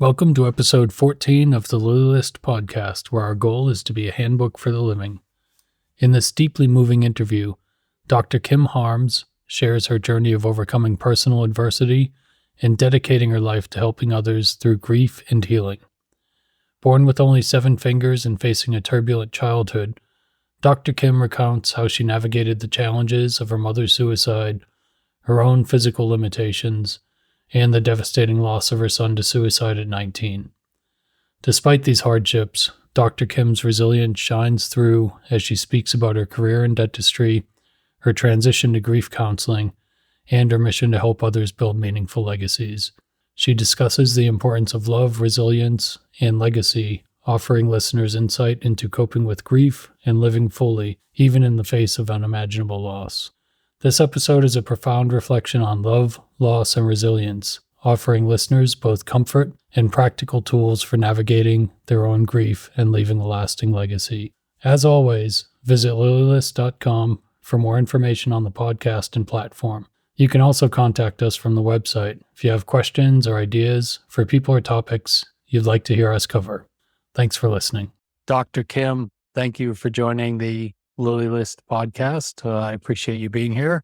Welcome to episode 14 of the Lily List podcast, where our goal is to be a handbook for the living. In this deeply moving interview, Dr. Kim Harms shares her journey of overcoming personal adversity and dedicating her life to helping others through grief and healing. Born with only 7 fingers and facing a turbulent childhood, Dr. Kim recounts how she navigated the challenges of her mother's suicide, her own physical limitations, and the devastating loss of her son to suicide at 19. Despite these hardships, Dr. Kim's resilience shines through as she speaks about her career in dentistry, her transition to grief counseling, and her mission to help others build meaningful legacies. She discusses the importance of love, resilience, and legacy, offering listeners insight into coping with grief and living fully, even in the face of unimaginable loss. This episode is a profound reflection on love, loss, and resilience, offering listeners both comfort and practical tools for navigating their own grief and leaving a lasting legacy. As always, visit lilylist.com for more information on the podcast and platform. You can also contact us from the website if you have questions or ideas for people or topics you'd like to hear us cover. Thanks for listening. Dr. Kim, thank you for joining the Lily List podcast. I appreciate you being here.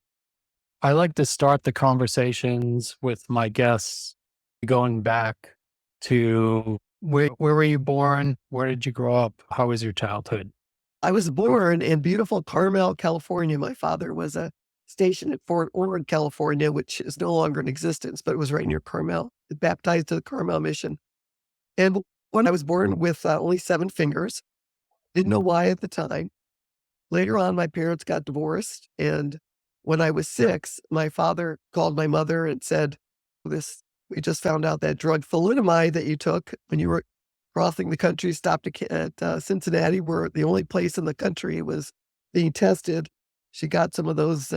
I like to start the conversations with my guests going back to where were you born? Where did you grow up? How was your childhood? I was born in beautiful Carmel, California. My father was stationed at Fort Ord, California, which is no longer in existence, but it was right near Carmel. Baptized to the Carmel mission. And when I was born with only 7 fingers, didn't know why at the time. Later on, my parents got divorced. And when I was 6, my father called my mother and said, we just found out that drug thalidomide that you took when you were crossing the country stopped at Cincinnati, where the only place in the country it was being tested. She got some of those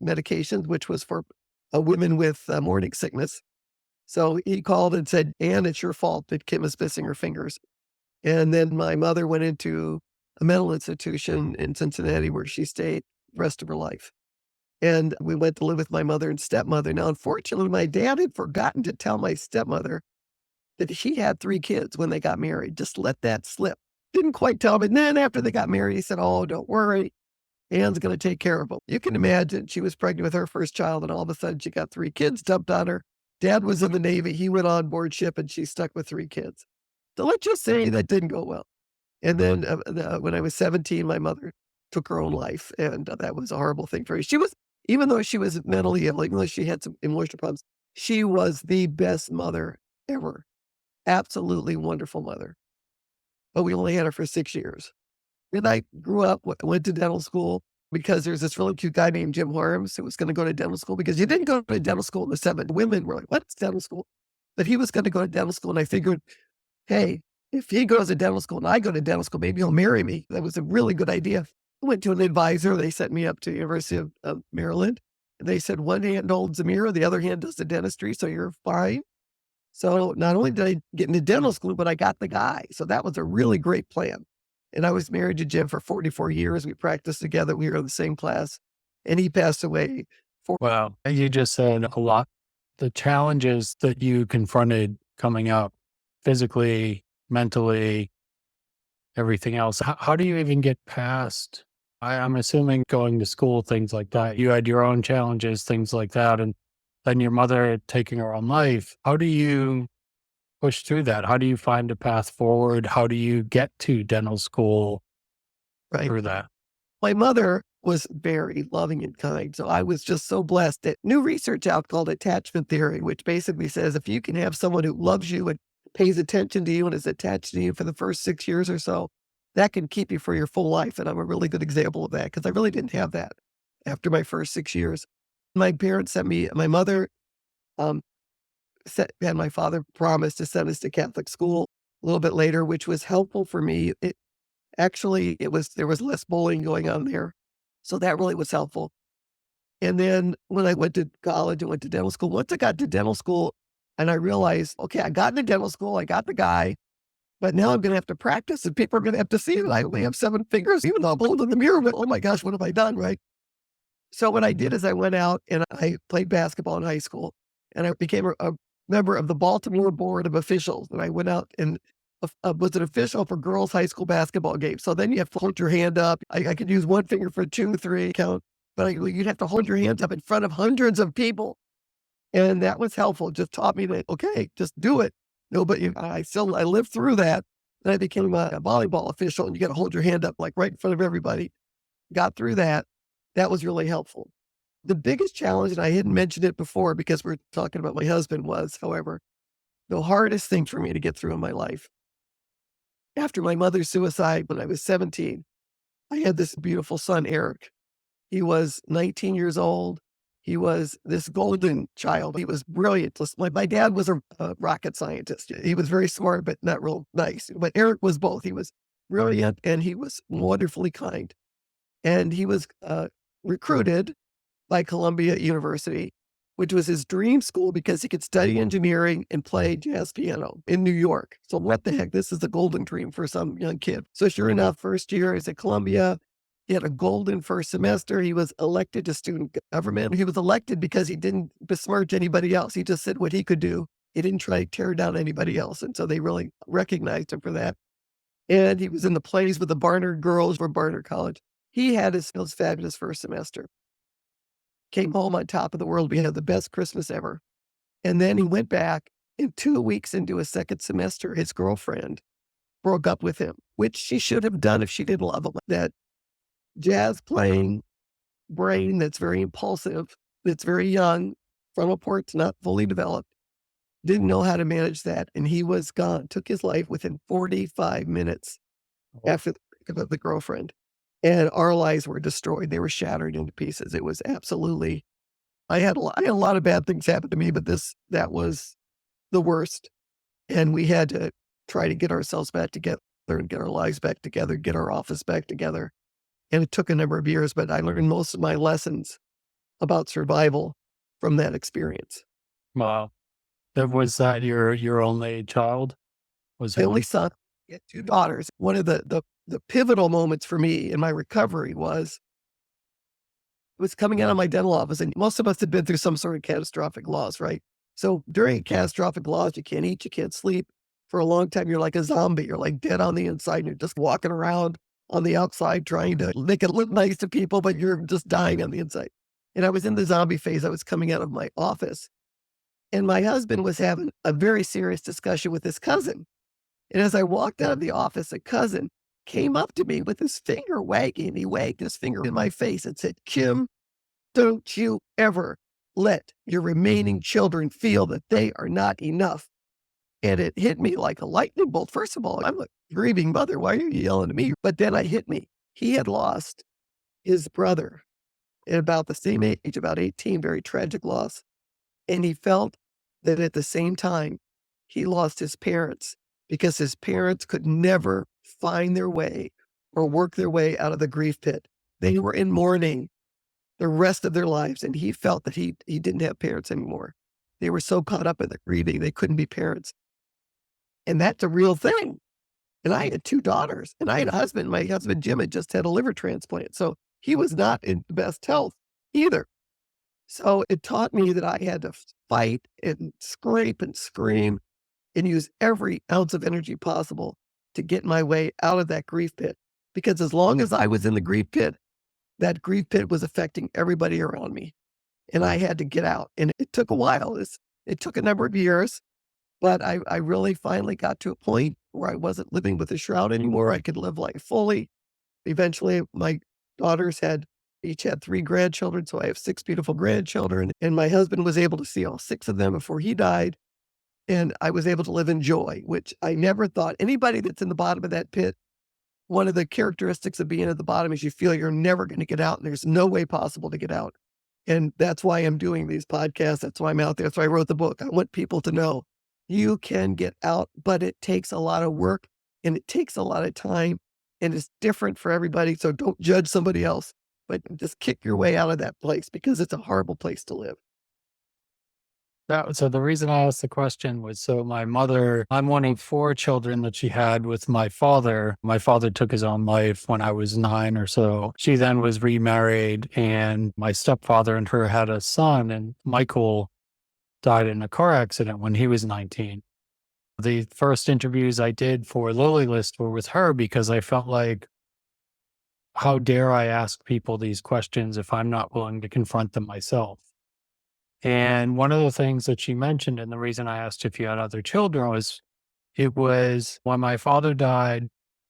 medications, which was for women with morning sickness. So he called and said, Ann, it's your fault that Kim is missing her fingers. And then my mother went into a mental institution in Cincinnati where she stayed the rest of her life. And we went to live with my mother and stepmother. Now, unfortunately, my dad had forgotten to tell my stepmother that she had 3 kids when they got married. Just let that slip. Didn't quite tell me. And then after they got married, he said, oh, don't worry. Ann's going to take care of them. You can imagine she was pregnant with her first child and all of a sudden she got 3 kids dumped on her. Dad was in the Navy. He went on board ship and she stuck with 3 kids. So let's just say that didn't go well. And then when I was 17, my mother took her own life. And that was a horrible thing for her. Even though she was mentally ill, even though she had some emotional problems, she was the best mother ever. Absolutely wonderful mother. But we only had her for 6 years. And I grew up, went to dental school because there's this really cute guy named Jim Harms who was going to go to dental school because you didn't go to dental school in the 7. Women were like, what's dental school? But he was going to go to dental school. And I figured, hey, if he goes to dental school and I go to dental school, maybe he'll marry me. That was a really good idea. I went to an advisor. They sent me up to the University of Maryland. And they said, one hand holds the mirror, the other hand does the dentistry, so you're fine. So not only did I get into dental school, but I got the guy. So that was a really great plan. And I was married to Jim for 44 years. We practiced together. We were in the same class. And he passed away. Wow. You just said a lot. The challenges that you confronted coming up physically, mentally, everything else. How do you even get past? I'm assuming going to school, things like that. You had your own challenges, things like that. And then your mother taking her own life. How do you push through that? How do you find a path forward? How do you get to dental school through that? My mother was very loving and kind. So I was just so blessed that new research out called attachment theory, which basically says if you can have someone who loves you and pays attention to you and is attached to you for the first 6 years or so, that can keep you for your full life. And I'm a really good example of that because I really didn't have that after my first 6 years. My parents sent me, my mother and my father promised to send us to Catholic school a little bit later, which was helpful for me. There was less bullying going on there. So that really was helpful. And then when I went to college and went to dental school, once I got to dental school and I realized, okay, I got into dental school, I got the guy, but now I'm going to have to practice and people are going to have to see that I only have 7 fingers, even though I'm holding the mirror. But, oh my gosh, what have I done, right? So what I did is I went out and I played basketball in high school and I became a member of the Baltimore Board of Officials, and I went out and was an official for girls' high school basketball games. So then you have to hold your hand up. I could use one finger for 2, 3 count, but you'd have to hold your hands up in front of hundreds of people. And that was helpful. Just taught me that, okay, just do it. No, but I lived through that. Then I became a volleyball official, and you got to hold your hand up like right in front of everybody. Got through that. That was really helpful. The biggest challenge, and I hadn't mentioned it before because we're talking about my husband, was, however, the hardest thing for me to get through in my life. After my mother's suicide when I was 17, I had this beautiful son, Eric. He was 19 years old. He was this golden child. He was brilliant. My dad was a rocket scientist. He was very smart, but not real nice. But Eric was both. He was brilliant and he was wonderfully kind. And he was recruited by Columbia University, which was his dream school because he could study engineering and play jazz piano in New York. So what the heck? This is a golden dream for some young kid. So sure enough, first year he's at Columbia. He had a golden first semester. He was elected to student government. He was elected because he didn't besmirch anybody else. He just said what he could do. He didn't try to tear down anybody else. And so they really recognized him for that. And he was in the plays with the Barnard girls from Barnard College. He had his fabulous first semester. Came home on top of the world. We had the best Christmas ever. And then he went back, and 2 weeks into his second semester, his girlfriend broke up with him, which she should have done if she didn't love him. That jazz playing brain that's very impulsive, that's very young, frontal cortex not fully developed, didn't know how to manage that. And he was gone, took his life within 45 minutes after the breakup of the girlfriend. And our lives were destroyed. They were shattered into pieces. It was absolutely, I had a lot of bad things happen to me, but that was the worst. And we had to try to get ourselves back together and get our lives back together, get our office back together. And it took a number of years, but I learned most of my lessons about survival from that experience. Wow. Was that your only child? Was My it only son, I had 2 daughters. One of the pivotal moments for me in my recovery was coming out of my dental office, and most of us had been through some sort of catastrophic loss, right? So during catastrophic loss, you can't eat, you can't sleep. For a long time, you're like a zombie. You're like dead on the inside, and you're just walking around on the outside trying to make it look nice to people, but you're just dying on the inside. And I was in the zombie phase. I was coming out of my office, and my husband was having a very serious discussion with his cousin. And as I walked out of the office, a cousin came up to me with his finger wagging. He wagged his finger in my face and said, "Kim, don't you ever let your remaining children feel that they are not enough." And it hit me like a lightning bolt. First of all, I'm a grieving mother. Why are you yelling at me? But then it hit me. He had lost his brother at about the same age, about 18, very tragic loss. And he felt that at the same time, he lost his parents because his parents could never find their way or work their way out of the grief pit. They were in mourning the rest of their lives, and he felt that he didn't have parents anymore. They were so caught up in the grieving, they couldn't be parents. And that's a real thing. And I had 2 daughters, and I had a husband. My husband, Jim, had just had a liver transplant. So he was not in the best health either. So it taught me that I had to fight and scrape and scream and use every ounce of energy possible to get my way out of that grief pit. Because as long as I was in the grief pit, that grief pit was affecting everybody around me. And I had to get out. And it took a while. It took a number of years, but I really finally got to a point where I wasn't living with a shroud anymore. I could live life fully. Eventually, my daughters each had 3 grandchildren. So I have 6 beautiful grandchildren. And my husband was able to see all 6 of them before he died. And I was able to live in joy, which I never thought. Anybody that's in the bottom of that pit, one of the characteristics of being at the bottom is you feel you're never going to get out, and there's no way possible to get out. And that's why I'm doing these podcasts. That's why I'm out there. That's why I wrote the book. I want people to know you can get out, but it takes a lot of work and it takes a lot of time, and it's different for everybody. So don't judge somebody else, but just kick your way out of that place because it's a horrible place to live. So the reason I asked the question was, so my mother, I'm one of 4 children that she had with my father. My father took his own life when I was 9 or so. She then was remarried, and my stepfather and her had a son, and Michael died in a car accident when he was 19. The first interviews I did for Lily List were with her because I felt like, how dare I ask people these questions if I'm not willing to confront them myself? And one of the things that she mentioned, and the reason I asked if you had other children, was it was when my father died,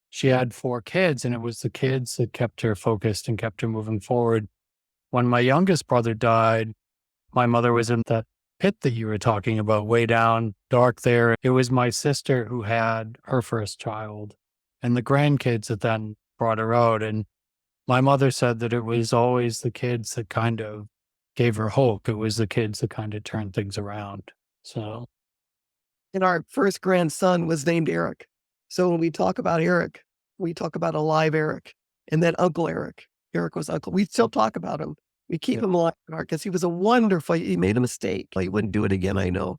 she had 4 kids, and it was the kids that kept her focused and kept her moving forward. When my youngest brother died, my mother was in that pit that you were talking about, way down dark there. It was my sister who had her first child and the grandkids that then brought her out. And my mother said that it was always the kids that kind of gave her hope. It was the kids that kind of turned things around. So, And our first grandson was named Eric. So when we talk about Eric, we talk about alive Eric and then Uncle Eric. Eric was uncle. We still talk about him. We keep yeah. him alive because he was a wonderful, he made a mistake. He wouldn't do it again, I know,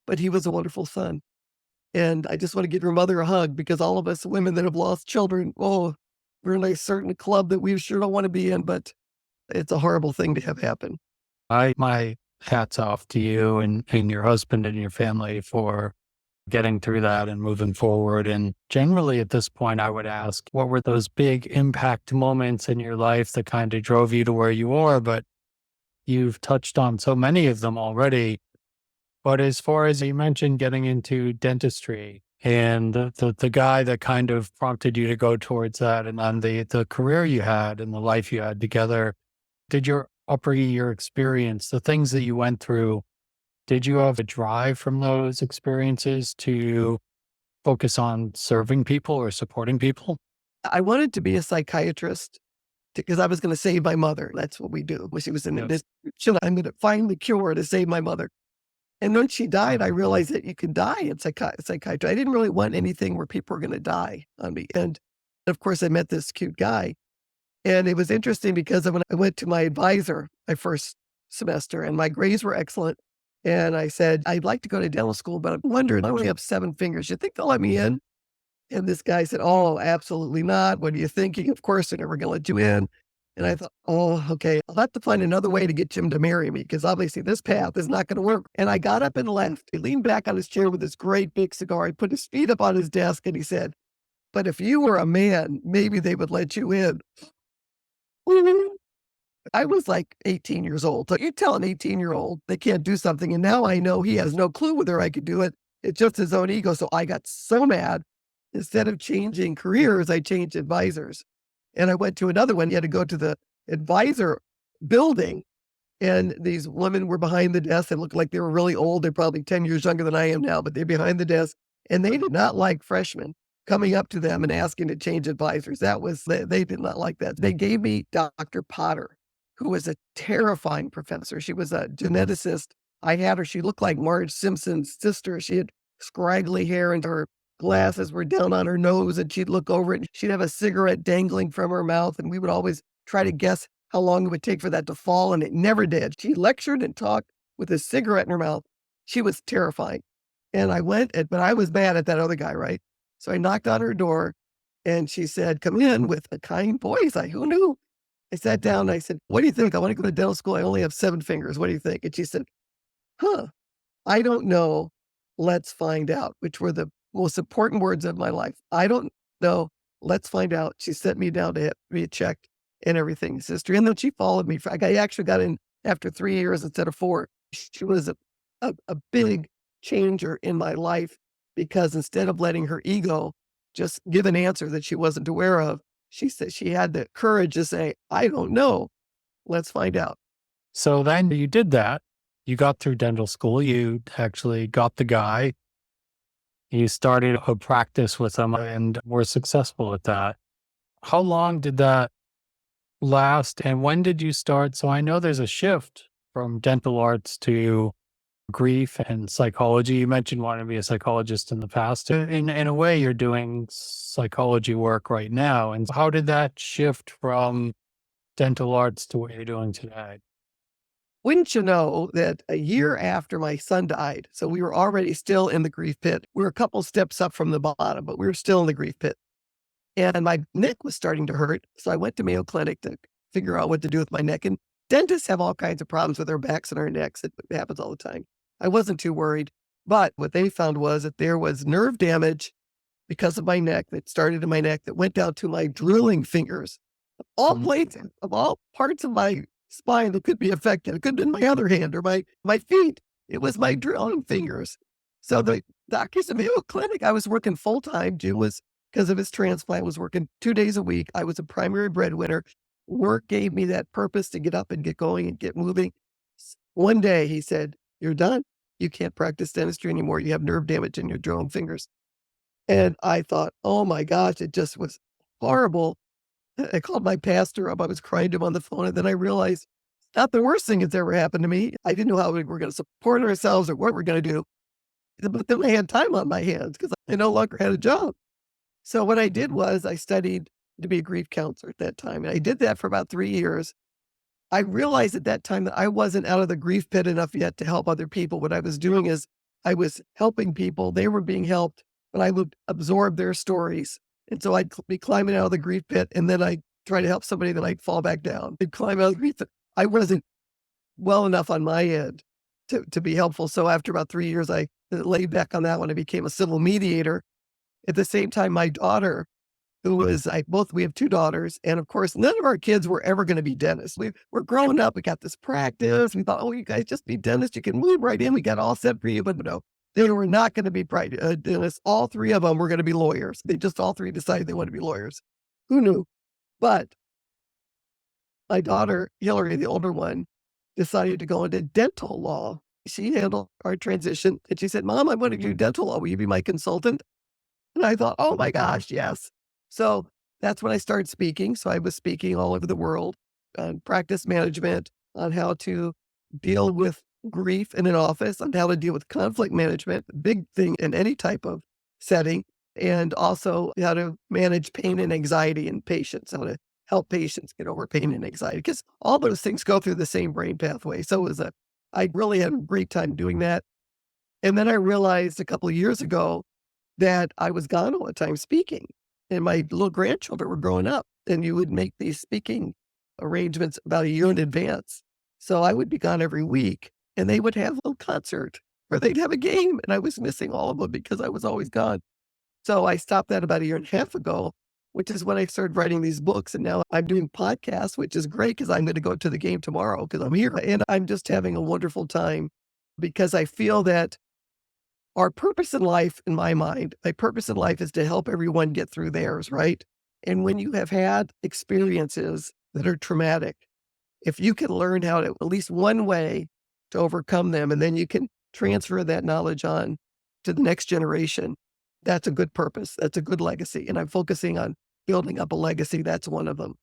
but he was a wonderful son. And I just want to give your mother a hug because all of us women that have lost children, oh, we're in a certain club that we sure don't want to be in, but it's a horrible thing to have happen. My hats off to you and your husband and your family for getting through that and moving forward. And generally at this point, I would ask, what were those big impact moments in your life that kind of drove you to where you are? But you've touched on so many of them already. But as far as you mentioned getting into dentistry and the guy that kind of prompted you to go towards that, and then the career you had and the life you had together, did your upbringing, your experience, the things that you went through, did you have a drive from those experiences to focus on serving people or supporting people? I wanted to be a psychiatrist because I was going to save my mother. That's what we do. When she was in Yeah. this, I'm going to find the cure to save my mother. And when she died, I realized that you can die in psychiatry. I didn't really want anything where people were going to die on me. And of course, I met this cute guy. And it was interesting because when I went to my advisor my first semester and my grades were excellent. And I said, I'd like to go to dental school, but I'm wondering, I only have 7 fingers. You think they'll let me in? And this guy said, oh, absolutely not. What are you thinking? Of course, they're never going to let you in. And I thought, oh, okay, I'll have to find another way to get Jim to marry me because obviously this path is not going to work. And I got up and left. He leaned back on his chair with this great big cigar. He put his feet up on his desk and he said, but if you were a man, maybe they would let you in. I was like 18 years old. So you tell an 18-year-old they can't do something. And now I know he has no clue whether I could do it. It's just his own ego. So I got so mad. Instead of changing careers, I changed advisors. And I went to another one. You had to go to the advisor building. And these women were behind the desk. They looked like they were really old. They're probably 10 years younger than I am now, but they're behind the desk. And they did not like freshmen coming up to them and asking to change advisors. They did not like that. They gave me Dr. Potter, who was a terrifying professor. She was a geneticist. I had her. She looked like Marge Simpson's sister. She had scraggly hair and her glasses were down on her nose, and she'd look over it and she'd have a cigarette dangling from her mouth. And we would always try to guess how long it would take for that to fall. And it never did. She lectured and talked with a cigarette in her mouth. She was terrifying. And I went, but I was mad at that other guy, right? So I knocked on her door and she said, come in, with a kind voice. Who knew? I sat down and I said, what do you think? I want to go to dental school. I only have 7 fingers. What do you think? And she said, huh, I don't know. Let's find out, which were the most important words of my life. I don't know. Let's find out. She sent me down to be checked and everything, sister. And then she followed me. I actually got in after 3 years instead of 4. She was a big changer in my life because instead of letting her ego just give an answer that she wasn't aware of, she said she had the courage to say, I don't know. Let's find out. So then you did that. You got through dental school. You actually got the guy. You started a practice with him and were successful at that. How long did that last? And when did you start? So I know there's a shift from dental arts to grief and psychology. You mentioned wanting to be a psychologist in the past. In a way, you're doing psychology work right now. And how did that shift from dental arts to what you're doing today? Wouldn't you know that a year after my son died, so we were already still in the grief pit. We were a couple steps up from the bottom, but we were still in the grief pit. And my neck was starting to hurt. So I went to Mayo Clinic to figure out what to do with my neck. And dentists have all kinds of problems with their backs and our necks. It happens all the time. I wasn't too worried. But what they found was that there was nerve damage because of my neck that started in my neck that went down to my drilling fingers. All places of all parts of my spine that could be affected. It could have been my other hand or my feet. It was my drilling fingers. So the doctors at Mayo Clinic, I was working full time. Jim was, because of his transplant, was working 2 days a week. I was a primary breadwinner. Work gave me that purpose to get up and get going and get moving. One day he said, "You're done. You can't practice dentistry anymore. You have nerve damage in your drilling fingers." And I thought, oh my gosh, it just was horrible. I called my pastor up. I was crying to him on the phone. And then I realized not the worst thing that's ever happened to me. I didn't know how we were going to support ourselves or what we're going to do. But then I had time on my hands because I no longer had a job. So what I did was I studied to be a grief counselor at that time. And I did that for about 3 years. I realized at that time that I wasn't out of the grief pit enough yet to help other people. What I was doing is I was helping people. They were being helped, but I would absorb their stories. And so I'd be climbing out of the grief pit, and then I'd try to help somebody, then I'd fall back down. I'd climb out of the grief pit. I wasn't well enough on my end to be helpful. So after about 3 years, I laid back on that one. I became a civil mediator. At the same time, my daughter, who was, we have 2 daughters. And of course, none of our kids were ever going to be dentists. We're growing up. We got this practice. We thought, oh, you guys just be dentists. You can move right in. We got all set for you. But no, they were not going to be dentists. All 3 of them were going to be lawyers. They just all 3 decided they want to be lawyers. Who knew? But my daughter, Hillary, the older one, decided to go into dental law. She handled our transition. And she said, "Mom, I want to do dental law. Will you be my consultant?" And I thought, oh my gosh, yes. So that's when I started speaking. So I was speaking all over the world on practice management, on how to deal with grief in an office, on how to deal with conflict management, big thing in any type of setting, and also how to manage pain and anxiety in patients, how to help patients get over pain and anxiety, because all those things go through the same brain pathway. So I really had a great time doing that. And then I realized a couple of years ago that I was gone all the time speaking, and my little grandchildren were growing up, and you would make these speaking arrangements about a year in advance. So I would be gone every week, and they would have a little concert or they'd have a game, and I was missing all of them because I was always gone. So I stopped that about a year and a half ago, which is when I started writing these books. And now I'm doing podcasts, which is great because I'm going to go to the game tomorrow because I'm here, and I'm just having a wonderful time because I feel that our purpose in life, in my mind, my purpose in life is to help everyone get through theirs, right? And when you have had experiences that are traumatic, if you can learn how to, at least one way to overcome them, and then you can transfer that knowledge on to the next generation, that's a good purpose. That's a good legacy. And I'm focusing on building up a legacy. That's one of them.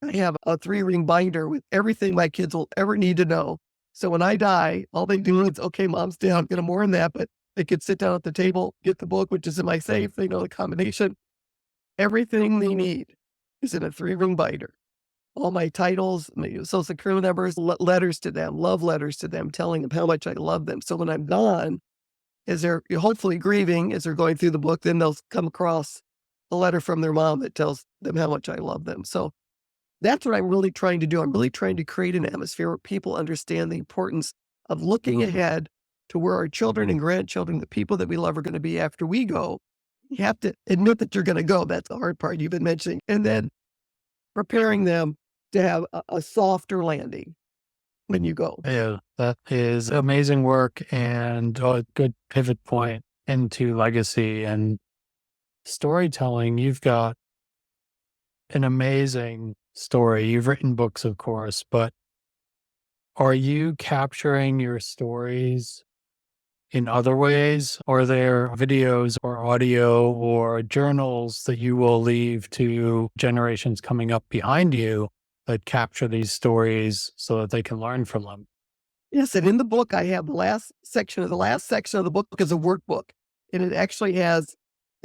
I have a 3-ring binder with everything my kids will ever need to know. So when I die, all they do is, okay, Mom's down, get them more than that, but they could sit down at the table, get the book, which is in my safe. They know the combination. Everything they need is in a 3-ring binder. All my titles, my social security numbers, letters to them, love letters to them, telling them how much I love them. So when I'm gone, as they're hopefully grieving, as they're going through the book, then they'll come across a letter from their mom that tells them how much I love them. So that's what I'm really trying to do. I'm really trying to create an atmosphere where people understand the importance of looking ahead to where our children and grandchildren, the people that we love, are going to be after we go. You have to admit that you're going to go. That's the hard part you've been mentioning. And then preparing them to have a softer landing when you go. Yeah, that is amazing work and a good pivot point into legacy and storytelling. You've got an amazing story. You've written books, of course, but are you capturing your stories in other ways? Are there videos or audio or journals that you will leave to generations coming up behind you that capture these stories so that they can learn from them? Yes, and in the book, I have the last section of the book is a workbook, and it actually has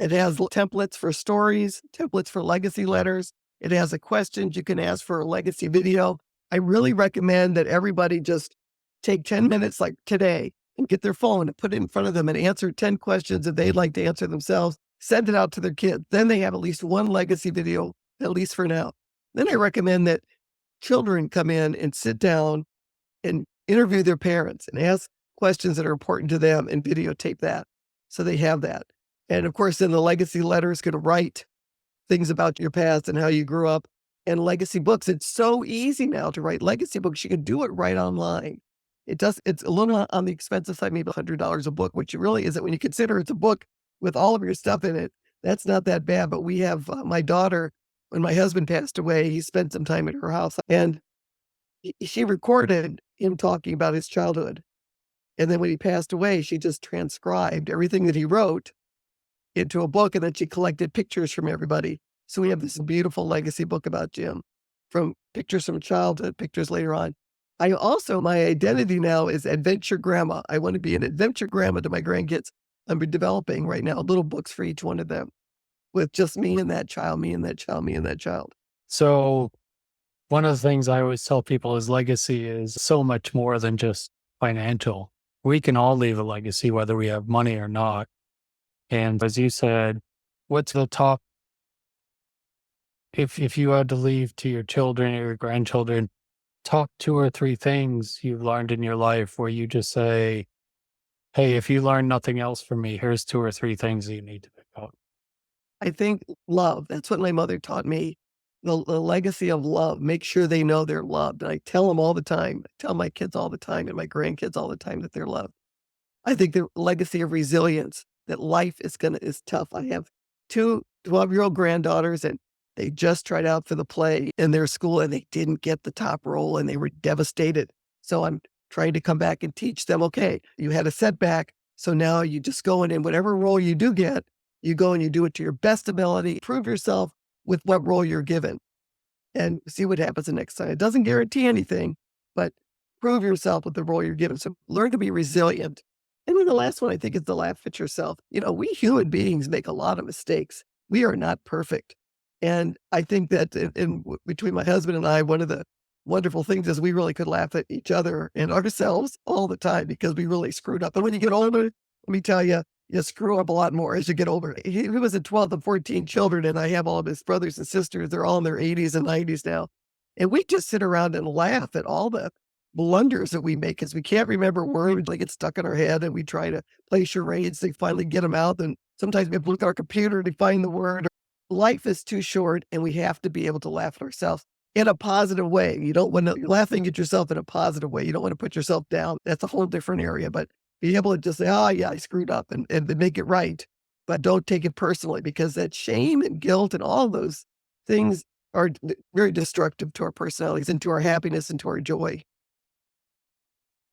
templates for stories, templates for legacy letters. It has the questions you can ask for a legacy video. I really recommend that everybody just take 10 minutes like today and get their phone and put it in front of them and answer 10 questions that they'd like to answer themselves, send it out to their kids. Then they have at least one legacy video, at least for now. Then I recommend that children come in and sit down and interview their parents and ask questions that are important to them and videotape that. So they have that. And of course, then the legacy letter is going to write things about your past and how you grew up, and legacy books. It's so easy now to write legacy books. You can do it right online. It's a little on the expensive side, maybe $100 a book, which it really isn't when you consider it's a book with all of your stuff in it. That's not that bad. But we have my daughter, when my husband passed away, he spent some time at her house and she recorded him talking about his childhood. And then when he passed away, she just transcribed everything that he wrote into a book, and then she collected pictures from everybody. So we have this beautiful legacy book about Jim, from pictures from childhood, pictures later on. I also, my identity now is adventure grandma. I want to be an adventure grandma to my grandkids. I'm developing right now little books for each one of them with just me and that child, me and that child, me and that child. So one of the things I always tell people is legacy is so much more than just financial. We can all leave a legacy, whether we have money or not. And as you said, what's the top, if you had to leave to your children or your grandchildren, top 2 or 3 things you've learned in your life where you just say, hey, if you learn nothing else from me, here's 2 or 3 things that you need to pick up. I think love, that's what my mother taught me. The legacy of love, make sure they know they're loved. And I tell them all the time, I tell my kids all the time and my grandkids all the time that they're loved. I think the legacy of resilience, that life is tough. I have 2 12-year-old granddaughters, and they just tried out for the play in their school and they didn't get the top role and they were devastated. So I'm trying to come back and teach them, okay, you had a setback. So now you just go in and whatever role you do get, you go and you do it to your best ability, prove yourself with what role you're given and see what happens the next time. It doesn't guarantee anything, but prove yourself with the role you're given. So learn to be resilient. And then the last one I think is to laugh at yourself. You know, we human beings make a lot of mistakes. We are not perfect. And I think that between my husband and I, one of the wonderful things is we really could laugh at each other and ourselves all the time because we really screwed up. And when you get older, let me tell you, you screw up a lot more as you get older. He was a 12 of 14 children, and I have all of his brothers and sisters. They're all in their 80s and 90s now. And we just sit around and laugh at all the blunders that we make because we can't remember words. They get stuck in our head, and we try to play charades to finally get them out. And sometimes we have to look at our computer to find the word. Life is too short, and we have to be able to laugh at ourselves in a positive way. You don't want to, you're laughing at yourself in a positive way. You don't want to put yourself down. That's a whole different area. But be able to just say, oh, yeah, I screwed up and make it right. But don't take it personally because that shame and guilt and all those things are very destructive to our personalities and to our happiness and to our joy.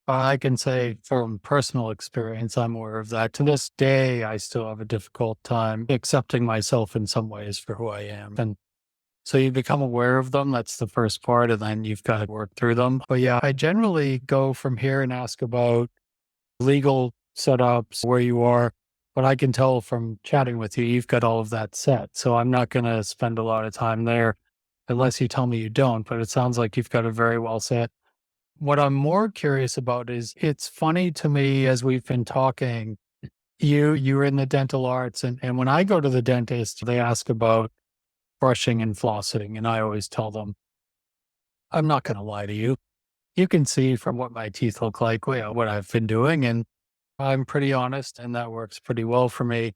I can say from personal experience, I'm aware of that. To this day, I still have a difficult time accepting myself in some ways for who I am. And so you become aware of them. That's the first part. And then you've got to work through them. But yeah, I generally go from here and ask about legal setups, where you are. But I can tell from chatting with you, you've got all of that set. So I'm not going to spend a lot of time there unless you tell me you don't. But it sounds like you've got it very well set. What I'm more curious about is it's funny to me as we've been talking, you're in the dental arts. And when I go to the dentist, they ask about brushing and flossing. And I always tell them, I'm not going to lie to you. You can see from what my teeth look like, what I've been doing. And I'm pretty honest, and that works pretty well for me.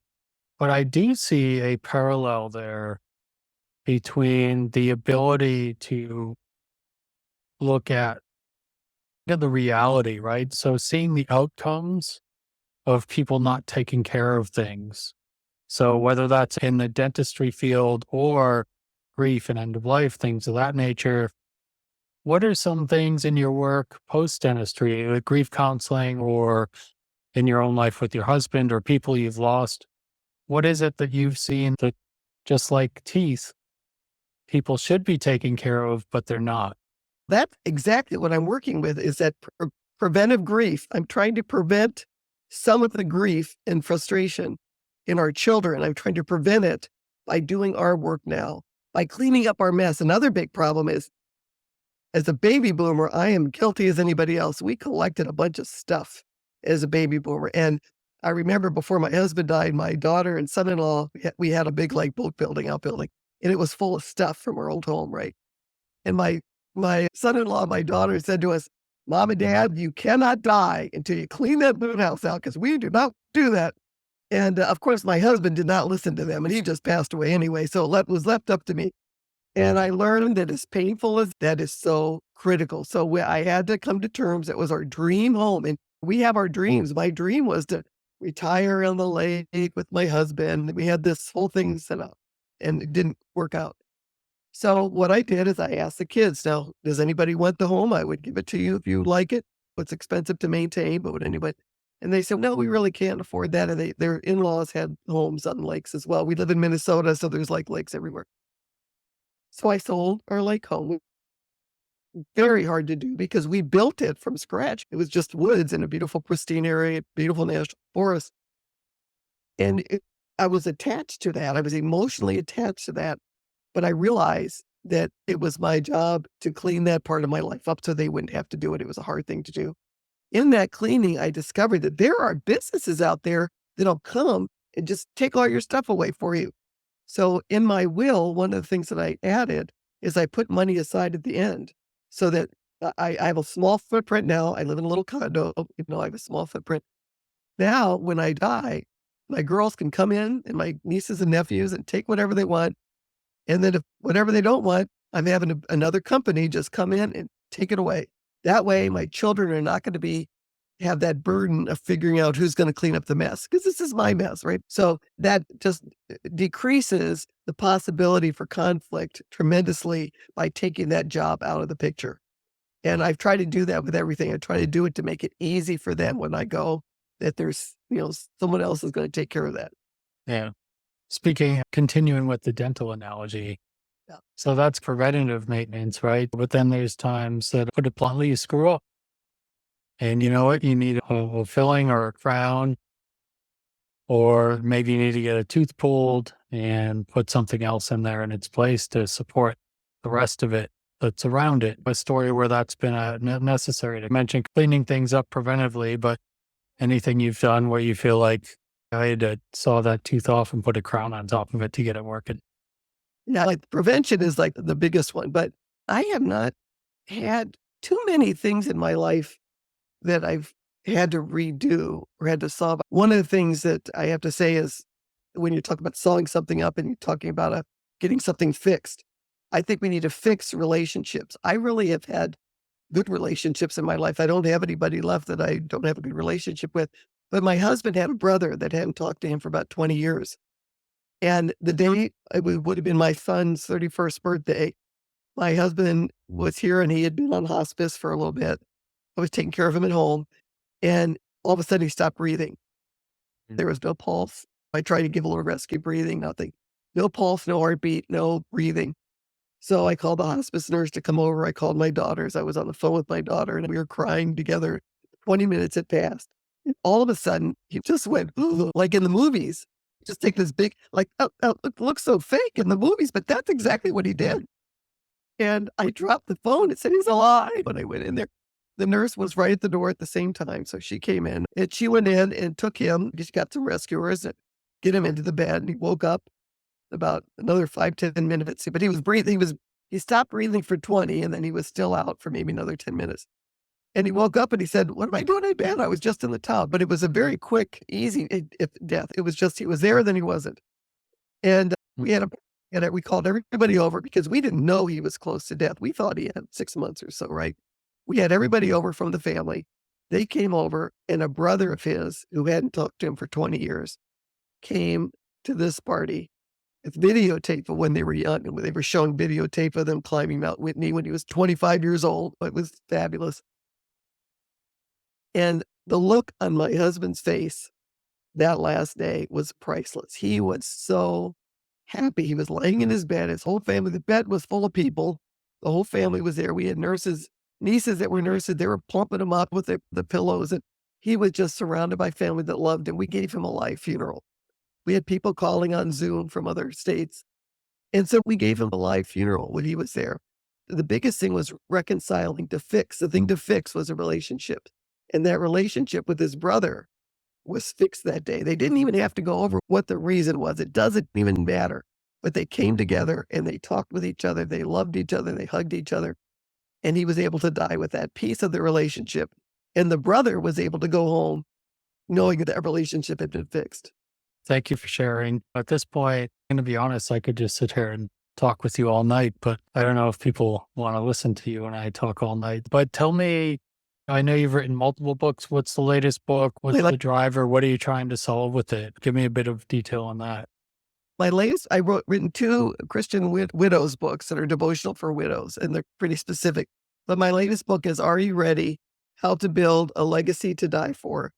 But I do see a parallel there between the ability to look at the reality, right? So seeing the outcomes of people not taking care of things. So whether that's in the dentistry field or grief and end of life, things of that nature, what are some things in your work post dentistry, like grief counseling or in your own life with your husband or people you've lost? What is it that you've seen that, just like teeth, people should be taking care of, but they're not? That's exactly what I'm working with is that preventive grief. I'm trying to prevent some of the grief and frustration in our children. I'm trying to prevent it by doing our work now, by cleaning up our mess. Another big problem is, as a baby boomer, I am guilty as anybody else. We collected a bunch of stuff as a baby boomer. And I remember before my husband died, my daughter and son-in-law, we had a big like boat building, outbuilding, and it was full of stuff from our old home, right? And my son-in-law, my daughter said to us, Mom and Dad, you cannot die until you clean that boot house out because we do not do that. And of course, my husband did not listen to them and he just passed away anyway. So it was left up to me. And I learned that as painful as that is so critical. So I had to come to terms. It was our dream home. And we have our dreams. My dream was to retire on the lake with my husband. We had this whole thing set up and it didn't work out. So what I did is I asked the kids, now, does anybody want the home? I would give it to you if you like it. It's expensive to maintain, but would anybody? And they said, no, we really can't afford that. And their in-laws had homes on lakes as well. We live in Minnesota, so there's like lakes everywhere. So I sold our lake home. Very hard to do because we built it from scratch. It was just woods in a beautiful, pristine area, beautiful national forest. And I was attached to that. I was emotionally attached to that. But I realized that it was my job to clean that part of my life up so they wouldn't have to do it. It was a hard thing to do. In that cleaning, I discovered that there are businesses out there that'll come and just take all your stuff away for you. So in my will, one of the things that I added is I put money aside at the end so that I have a small footprint now. I live in a little condo. I have a small footprint. Now, when I die, my girls can come in and my nieces and nephews and take whatever they want. And then if whatever they don't want, I'm having another company just come in and take it away. That way, my children are not going to have that burden of figuring out who's going to clean up the mess because this is my mess, right? So that just decreases the possibility for conflict tremendously by taking that job out of the picture. And I've tried to do that with everything. I try to do it to make it easy for them when I go, that there's, someone else is going to take care of that. Yeah. Continuing with the dental analogy. Yeah. So that's preventative maintenance, right? But then there's times that, put it bluntly, you screw up. And you know what? You need a filling or a crown, or maybe you need to get a tooth pulled and put something else in there in its place to support the rest of it that's around it. A story where that's been necessary. To mention cleaning things up preventively, but anything you've done where you feel like I had to saw that tooth off and put a crown on top of it to get it working. Yeah, like prevention is like the biggest one, but I have not had too many things in my life that I've had to redo or had to solve. One of the things that I have to say is when you talk about sewing something up and you're talking about getting something fixed, I think we need to fix relationships. I really have had good relationships in my life. I don't have anybody left that I don't have a good relationship with. But my husband had a brother that hadn't talked to him for about 20 years. And the day it would have been my son's 31st birthday, my husband was here and he had been on hospice for a little bit. I was taking care of him at home. And all of a sudden he stopped breathing. There was no pulse. I tried to give a little rescue breathing, nothing. No pulse, no heartbeat, no breathing. So I called the hospice nurse to come over. I called my daughters. I was on the phone with my daughter and we were crying together. 20 minutes had passed. And all of a sudden, he just went, like in the movies. Just take this big, like, it looks so fake in the movies, but that's exactly what he did. And I dropped the phone. It said he's alive. When I went in there, the nurse was right at the door at the same time. So she came in and she went in and took him. She got some rescuers and get him into the bed. And he woke up about another 5-10 minutes, but he was breathing. He stopped breathing for 20 and then he was still out for maybe another 10 minutes. And he woke up and he said, what am I doing in bed? I was just in the towel, but it was a very quick, easy death. It was just, he was there, then he wasn't. And we called everybody over because we didn't know he was close to death. We thought he had 6 months or so, right? We had everybody over from the family. They came over and a brother of his who hadn't talked to him for 20 years came to this party with videotape of when they were young. And they were showing videotape of them climbing Mount Whitney when he was 25 years old. It was fabulous. And the look on my husband's face that last day was priceless. He was so happy. He was laying in his bed. His whole family, the bed was full of people. The whole family was there. We had nurses, nieces that were nurses. They were pumping him up with the pillows. And he was just surrounded by family that loved him. We gave him a live funeral. We had people calling on Zoom from other states. And so we gave him a live funeral when he was there. The biggest thing was reconciling to fix. The thing to fix was a relationship. And that relationship with his brother was fixed that day. They didn't even have to go over what the reason was. It doesn't even matter. But they came together and they talked with each other. They loved each other. They hugged each other. And he was able to die with that piece of the relationship. And the brother was able to go home knowing that that relationship had been fixed. Thank you for sharing. At this point, I'm going to be honest, I could just sit here and talk with you all night, but I don't know if people want to listen to you when I talk all night. But tell me, I know you've written multiple books. What's the latest book? What's the driver? What are you trying to solve with it? Give me a bit of detail on that. My latest, written 2 Christian widows books that are devotional for widows, and they're pretty specific. But my latest book is Are You Ready? How to Build a Legacy to Die For.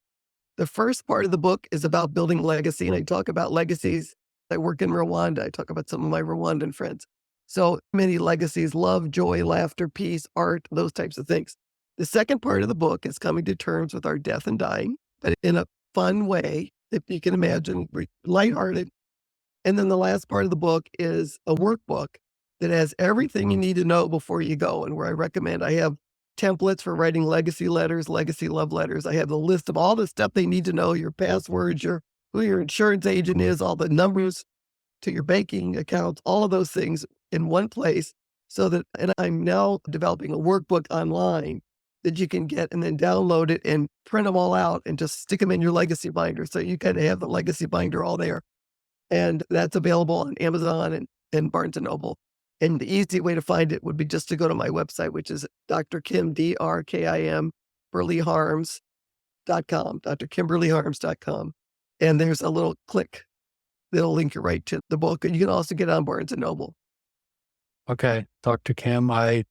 The first part of the book is about building legacy, and I talk about legacies. I work in Rwanda. I talk about some of my Rwandan friends. So many legacies: love, joy, laughter, peace, art, those types of things. The second part of the book is coming to terms with our death and dying, but in a fun way, if you can imagine, lighthearted. And then the last part of the book is a workbook that has everything you need to know before you go, and where I recommend, I have templates for writing legacy letters, legacy love letters. I have the list of all the stuff they need to know: your passwords, who your insurance agent is, all the numbers to your banking accounts, all of those things in one place. And I'm now developing a workbook online that you can get and then download it and print them all out and just stick them in your legacy binder. So you kind of have the legacy binder all there. And that's available on Amazon and Barnes and Noble. And the easy way to find it would be just to go to my website, which is Dr. Kim, DRKIM, burleyharms.com, drkimburleyharms.com. And there's a little click that'll link you right to the book. And you can also get on Barnes and Noble. Okay, Dr. Kim, I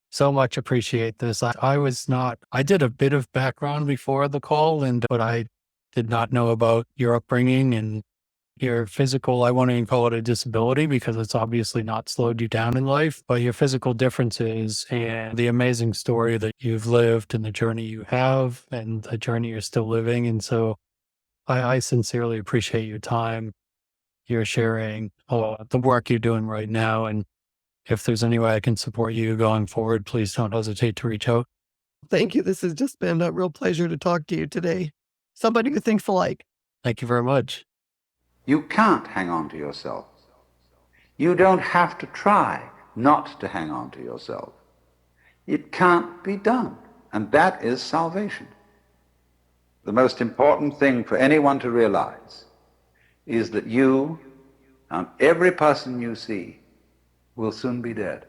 so much appreciate this. I did a bit of background before the call, but I did not know about your upbringing and your physical, I won't even call it a disability because it's obviously not slowed you down in life, but your physical differences and the amazing story that you've lived and the journey you have and the journey you're still living. And so I sincerely appreciate your time, your sharing, the work you're doing right now. And if there's any way I can support you going forward, please don't hesitate to reach out. Thank you. This has just been a real pleasure to talk to you today. Somebody who thinks alike. Thank you very much. You can't hang on to yourself. You don't have to try not to hang on to yourself. It can't be done, and that is salvation. The most important thing for anyone to realize is that you and every person you see will soon be dead.